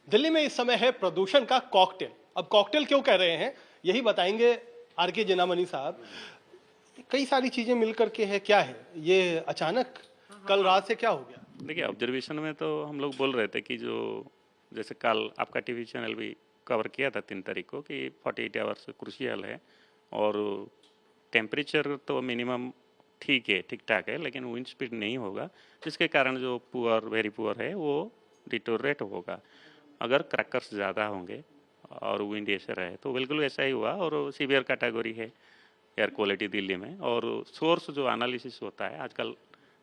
दिल्ली में इस समय है प्रदूषण का कॉकटेल। अब कॉकटेल क्यों कह रहे हैं यही बताएंगे आर.के. जेनामनी साहब। कई सारी चीजें मिलकर के है, क्या है ये अचानक कल रात से क्या हो गया? देखिए, ऑब्जर्वेशन में तो हम लोग बोल रहे थे कि जो जैसे कल आपका टीवी चैनल भी कवर किया था 3 तारीख को कि 48 आवर्स क्रूशियल है और टेम्परेचर तो मिनिमम ठीक है, ठीक ठाक है, लेकिन विंड स्पीड नहीं होगा, जिसके कारण जो पुअर वेरी पुअर है वो डिटोरेट होगा। अगर क्रैकर्स ज़्यादा होंगे और विंड ऐसे रहे तो बिल्कुल ऐसा ही हुआ और सीवियर कैटेगरी है एयर क्वालिटी दिल्ली में। और सोर्स जो एनालिसिस होता है आजकल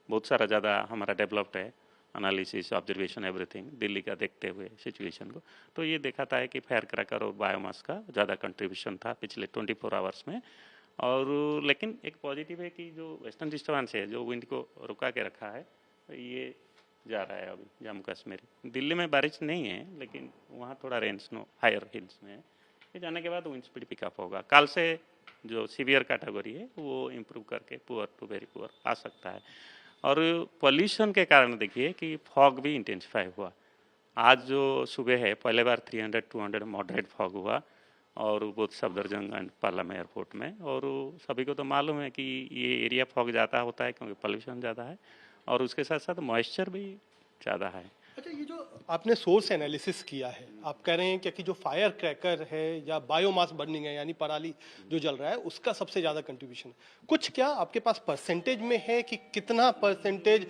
बहुत सारा ज़्यादा हमारा डेवलप्ड है, एनालिसिस ऑब्जर्वेशन एवरीथिंग दिल्ली का देखते हुए सिचुएशन को, तो ये देखा था कि फायर क्रैकर और बायोमास का ज़्यादा कंट्रीब्यूशन था पिछले 24 आवर्स में। और लेकिन एक पॉजिटिव है कि जो वेस्टर्न डिस्टर्बेंस है जो विंड को रुका के रखा है ये जा रहा है अभी जम्मू कश्मीर। दिल्ली में बारिश नहीं है लेकिन वहाँ थोड़ा रेन स्नो हायर हिल्स में है। ये जाने के बाद विंड स्पीड पिकअप होगा। कल से जो सीवियर कैटेगरी है वो इम्प्रूव करके पुअर टू वेरी पुअर आ सकता है। और पॉल्यूशन के कारण देखिए कि फॉग भी इंटेंसिफाई हुआ। आज जो सुबह है पहले बार 300-200 मॉडरेट फॉग हुआ और both Safdarjung and Palam airport में। और सभी को तो मालूम है कि ये एरिया फॉग ज़्यादा होता है क्योंकि पॉल्यूशन ज़्यादा है और उसके साथ साथ मॉइस्चर भी ज़्यादा है। अच्छा, ये जो आपने सोर्स एनालिसिस किया है, आप कह रहे हैं क्या कि जो फायर क्रैकर है या बायोमास बर्निंग है यानी पराली जो जल रहा है उसका सबसे ज्यादा कंट्रीब्यूशन है। कुछ क्या आपके पास परसेंटेज में है कि कितना परसेंटेज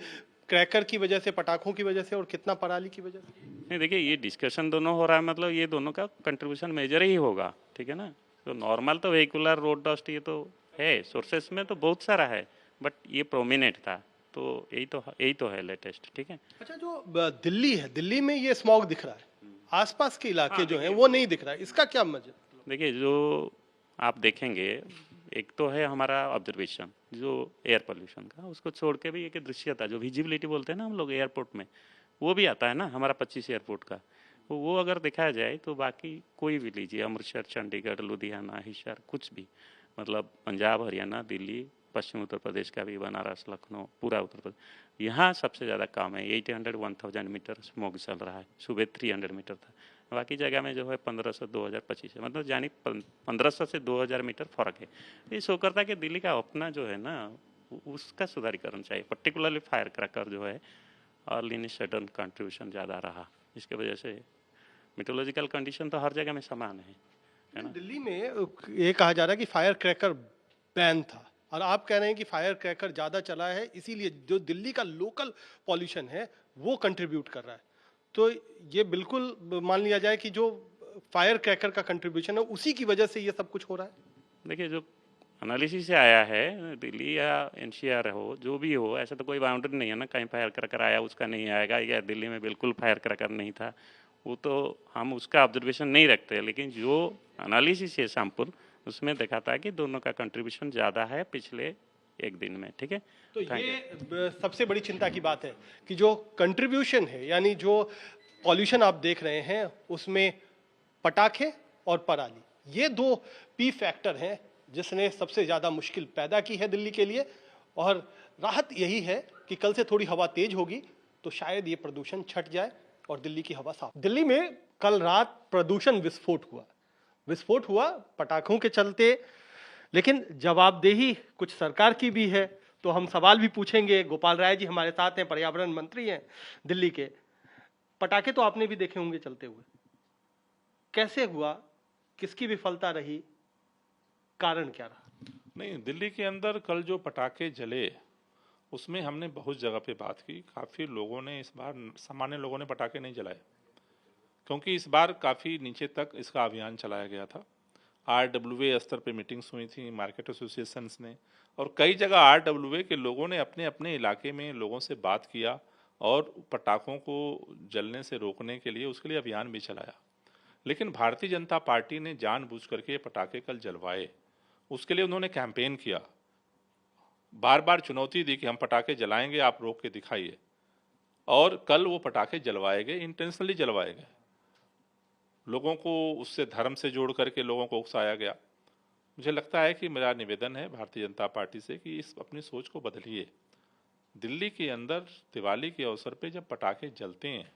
क्रैकर की वजह से, पटाखों की वजह से और कितना पराली की वजह से? नहीं, देखिए ये डिस्कशन दोनों हो रहा है, मतलब ये दोनों का कंट्रीब्यूशन मेजर ही होगा, ठीक है ना। तो नॉर्मल तो व्हीकुलर रोड डस्ट ये तो है, सोर्सेस में तो बहुत सारा है, बट ये प्रोमिनेंट था, तो यही तो है लेटेस्ट, ठीक है। अच्छा, जो दिल्ली है, दिल्ली में ये स्मॉग दिख रहा है, आसपास के इलाके हाँ जो हैं देखिए वो नहीं दिख रहा है, इसका क्या मतलब? देखिए जो आप देखेंगे, एक तो है हमारा ऑब्जर्वेशन जो एयर पोल्यूशन का, उसको छोड़ के भी एक दृश्यता जो विजिबिलिटी बोलते हैं ना हम लोग एयरपोर्ट में, वो भी आता है ना हमारा 25 एयरपोर्ट का। तो वो अगर देखा जाए तो बाकी कोई भी लीजिए, अमृतसर, चंडीगढ़, लुधियाना, हिसार, कुछ भी, मतलब पंजाब, हरियाणा, दिल्ली, पश्चिम उत्तर प्रदेश का भी, बनारस, लखनऊ, पूरा उत्तर प्रदेश, यहाँ सबसे ज़्यादा काम है। 800-1000 मीटर स्मोक चल रहा है, सुबह 300 मीटर था। बाकी जगह में जो है 1500-2025 है, मतलब जानी 1500 से 2000 मीटर फर्क है। ये शो करता है कि दिल्ली का अपना जो है ना उसका सुधारीकरण चाहिए, पर्टिकुलरली फायर क्रैकर जो है अर्ली इन सडन कंट्रीब्यूशन ज़्यादा रहा। इसके वजह से मेट्रोलॉजिकल कंडीशन तो हर जगह में समान है ना। दिल्ली में ये कहा जा रहा है कि फायर क्रैकर बैन था और आप कह रहे हैं कि फायर क्रैकर ज्यादा चला है, इसीलिए जो दिल्ली का लोकल पॉल्यूशन है वो कंट्रीब्यूट कर रहा है। तो ये बिल्कुल मान लिया जाए कि जो फायर क्रैकर का कंट्रीब्यूशन है उसी की वजह से ये सब कुछ हो रहा है। देखिए जो एनालिसिस से आया है, दिल्ली या एनसीआर हो जो भी हो, ऐसा तो कोई बाउंड्री नहीं है ना, कहीं फायर क्रैकर आया उसका नहीं आएगा, या दिल्ली में बिल्कुल फायर क्रैकर नहीं था, वो तो हम उसका ऑब्जर्वेशन नहीं रखते। लेकिन जो एनालिसिस है सैंपल, उसमें देखा था कि दोनों का कंट्रीब्यूशन ज़्यादा है पिछले एक दिन में, ठीक है। तो थैंक यू। ये सबसे बड़ी चिंता की बात है कि जो कंट्रीब्यूशन है यानी जो पॉल्यूशन आप देख रहे हैं उसमें पटाखे और पराली ये दो पी फैक्टर हैं जिसने सबसे ज्यादा मुश्किल पैदा की है दिल्ली के लिए। और राहत यही है कि कल से थोड़ी हवा तेज होगी तो शायद ये प्रदूषण छट जाए और दिल्ली की हवा साफ। दिल्ली में कल रात प्रदूषण विस्फोट हुआ पटाखों के चलते, लेकिन जवाबदेही कुछ सरकार की भी है। तो हम सवाल भी पूछेंगे। गोपाल राय जी हमारे साथ हैं, पर्यावरण मंत्री हैं दिल्ली के। पटाखे तो आपने भी देखे होंगे चलते हुए, कैसे हुआ, किसकी विफलता रही, कारण क्या रहा? नहीं, दिल्ली के अंदर कल जो पटाखे जले उसमें हमने बहुत जगह पे बात की। काफ़ी लोगों ने इस बार, सामान्य लोगों ने पटाखे नहीं जलाए, क्योंकि इस बार काफ़ी नीचे तक इसका अभियान चलाया गया था। RWA स्तर पे मीटिंग्स हुई थी मार्केट एसोसिएशंस ने, और कई जगह RWA के लोगों ने अपने अपने इलाके में लोगों से बात किया और पटाखों को जलने से रोकने के लिए उसके लिए अभियान भी चलाया। लेकिन भारतीय जनता पार्टी ने जानबूझ करके ये पटाखे कल जलवाए। उसके लिए उन्होंने कैंपेन किया, बार बार चुनौती दी कि हम पटाखे जलाएंगे, आप रोक के दिखाइए। और कल वो पटाखे जलवाए गए, इंटेंशनली जलवाए गए। लोगों को उससे धर्म से जोड़ करके लोगों को उकसाया गया। मुझे लगता है कि मेरा निवेदन है भारतीय जनता पार्टी से कि इस अपनी सोच को बदलिए। दिल्ली के अंदर दिवाली के अवसर पे जब पटाखे जलते हैं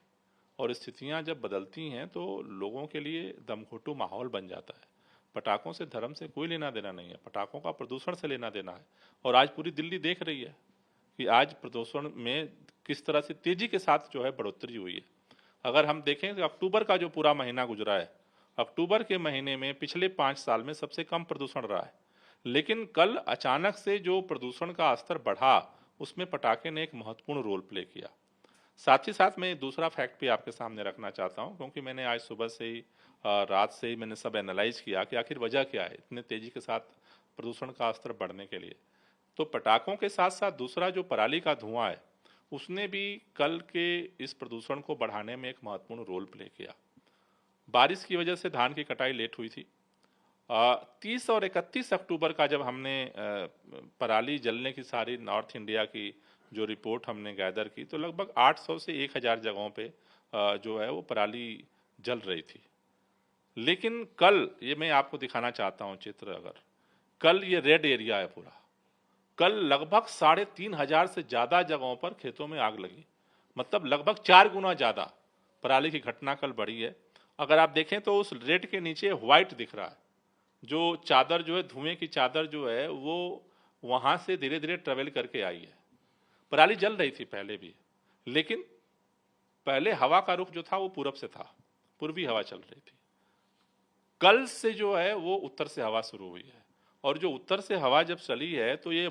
और स्थितियां जब बदलती हैं तो लोगों के लिए दमघोटू माहौल बन जाता है। पटाखों से धर्म से कोई लेना देना नहीं है, पटाखों का प्रदूषण से लेना देना है। और आज पूरी दिल्ली देख रही है कि आज प्रदूषण में किस तरह से तेजी के साथ जो है बढ़ोतरी हुई है। अगर हम देखें तो अक्टूबर का जो पूरा महीना गुजरा है, अक्टूबर के महीने में पिछले 5 साल में सबसे कम प्रदूषण रहा है, लेकिन कल अचानक से जो प्रदूषण का स्तर बढ़ा उसमें पटाखे ने एक महत्वपूर्ण रोल प्ले किया। साथ ही साथ मैं दूसरा फैक्ट भी आपके सामने रखना चाहता हूं, क्योंकि मैंने आज सुबह से ही रात से ही मैंने सब एनालाइज किया कि आखिर वजह क्या है इतने तेजी के साथ प्रदूषण का स्तर बढ़ने के लिए। तो पटाखों के साथ साथ दूसरा जो पराली का धुआं है उसने भी कल के इस प्रदूषण को बढ़ाने में एक महत्वपूर्ण रोल प्ले किया। बारिश की वजह से धान की कटाई लेट हुई थी। 30 और 31 अक्टूबर का जब हमने पराली जलने की सारी नॉर्थ इंडिया की जो रिपोर्ट हमने गैदर की तो लगभग 800 से 1000 जगहों पे जो है वो पराली जल रही थी। लेकिन कल ये मैं आपको दिखाना चाहता हूँ चित्र, अगर कल ये रेड एरिया है पूरा, कल लगभग 3500 से ज़्यादा जगहों पर खेतों में आग लगी, मतलब लगभग 4 गुना ज़्यादा पराली की घटना कल बढ़ी है। अगर आप देखें तो उस रेड के नीचे व्हाइट दिख रहा है, जो चादर जो है धुएं की चादर जो है वो वहाँ से धीरे धीरे ट्रेवल करके आई है। पराली जल रही थी पहले भी, लेकिन पहले हवा का रुख जो था वो पूरब से था, पूर्वी हवा चल रही थी। कल से जो है वो उत्तर से हवा शुरू हुई है, और जो उत्तर से हवा जब चली है तो ये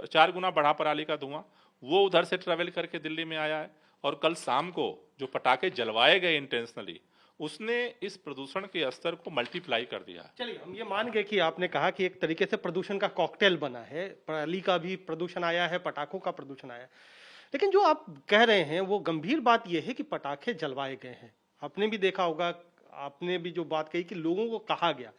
4 गुना बढ़ा पराली का धुआं, वो उधर से ट्रेवल करके दिल्ली में आया है। और कल शाम को जो पटाखे जलवाए गए इंटेंशनली, उसने इस प्रदूषण के स्तर को मल्टीप्लाई कर दिया। चलिए हम ये मान गए कि आपने कहा कि एक तरीके से प्रदूषण का कॉकटेल बना है, पराली का भी प्रदूषण आया है, पटाखों का प्रदूषण आया है। लेकिन जो आप कह रहे हैं वो गंभीर बात यह है कि पटाखे जलवाए गए हैं। आपने भी देखा होगा, आपने भी जो बात कही कि लोगों को कहा गया,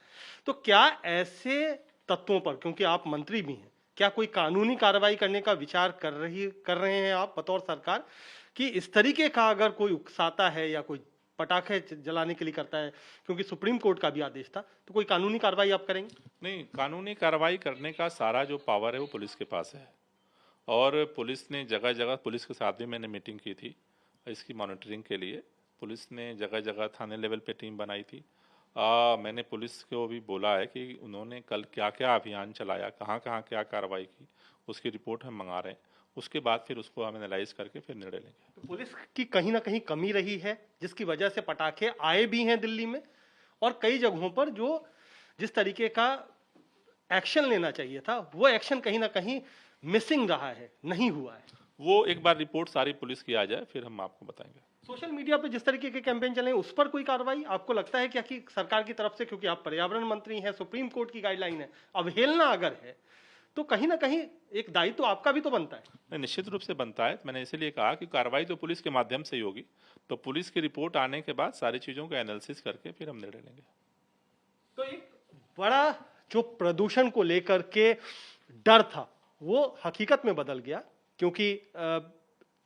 तो क्या ऐसे तत्वों पर, क्योंकि आप मंत्री भी हैं, क्या कोई कानूनी कार्रवाई करने का विचार कर रहे हैं आप बतौर सरकार, कि इस तरीके का अगर कोई उकसाता है या कोई पटाखे जलाने के लिए करता है, क्योंकि सुप्रीम कोर्ट का भी आदेश था, तो कोई कानूनी कार्रवाई आप करेंगे? नहीं, कानूनी कार्रवाई करने का सारा जो पावर है वो पुलिस के पास है, और पुलिस ने जगह जगह, पुलिस के साथ भी मैंने मीटिंग की थी इसकी मॉनिटरिंग के लिए। पुलिस ने जगह जगह थाने लेवल पे टीम बनाई थी। मैंने पुलिस को भी बोला है कि उन्होंने कल क्या क्या अभियान चलाया, कहाँ कहाँ क्या कार्रवाई की, उसकी रिपोर्ट हम मंगा रहे हैं। उसके बाद फिर उसको हम एनालाइज करके फिर निर्णय लेंगे। तो पुलिस की कहीं ना कहीं कमी रही है, जिसकी वजह से पटाखे आए भी हैं दिल्ली में, और कई जगहों पर जो जिस तरीके का एक्शन लेना चाहिए था वो एक्शन कहीं ना कहीं मिसिंग रहा है, नहीं हुआ है। वो एक बार रिपोर्ट सारी पुलिस की आ जाए फिर हम आपको बताएंगे। सोशल मीडिया पे जिस तरीके के कैंपेन चले उस पर कोई कार्रवाई आपको लगता है क्या कि सरकार की तरफ से, क्योंकि आप पर्यावरण मंत्री हैं, सुप्रीम कोर्ट की गाइडलाइन है, अवहेलना अगर है तो कहीं ना कहीं एक दायित्व तो आपका भी तो बनता है? नहीं, निश्चित रूप से बनता है। मैंने इसीलिए कहा कि कार्रवाई तो पुलिस के माध्यम से ही होगी, तो पुलिस की रिपोर्ट आने के बाद सारी चीजों का एनालिसिस करके फिर हम निर्णय लेंगे। तो एक बड़ा जो प्रदूषण को लेकर के डर था वो हकीकत में बदल गया, क्योंकि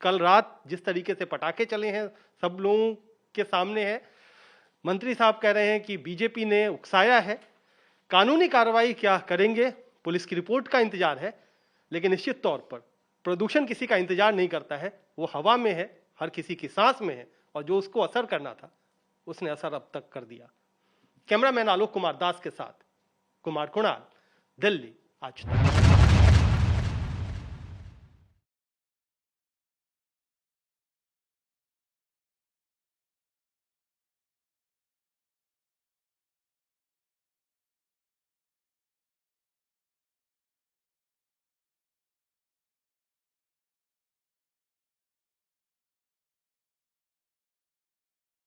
कल रात जिस तरीके से पटाखे चले हैं सब लोगों के सामने है। मंत्री साहब कह रहे हैं कि बीजेपी ने उकसाया है। कानूनी कार्रवाई क्या करेंगे, पुलिस की रिपोर्ट का इंतजार है, लेकिन निश्चित तौर पर प्रदूषण किसी का इंतजार नहीं करता है, वो हवा में है, हर किसी की सांस में है, और जो उसको असर करना था उसने असर अब तक कर दिया। कैमरामैन आलोक कुमार दास के साथ कुमार कुणाल, दिल्ली आज तक।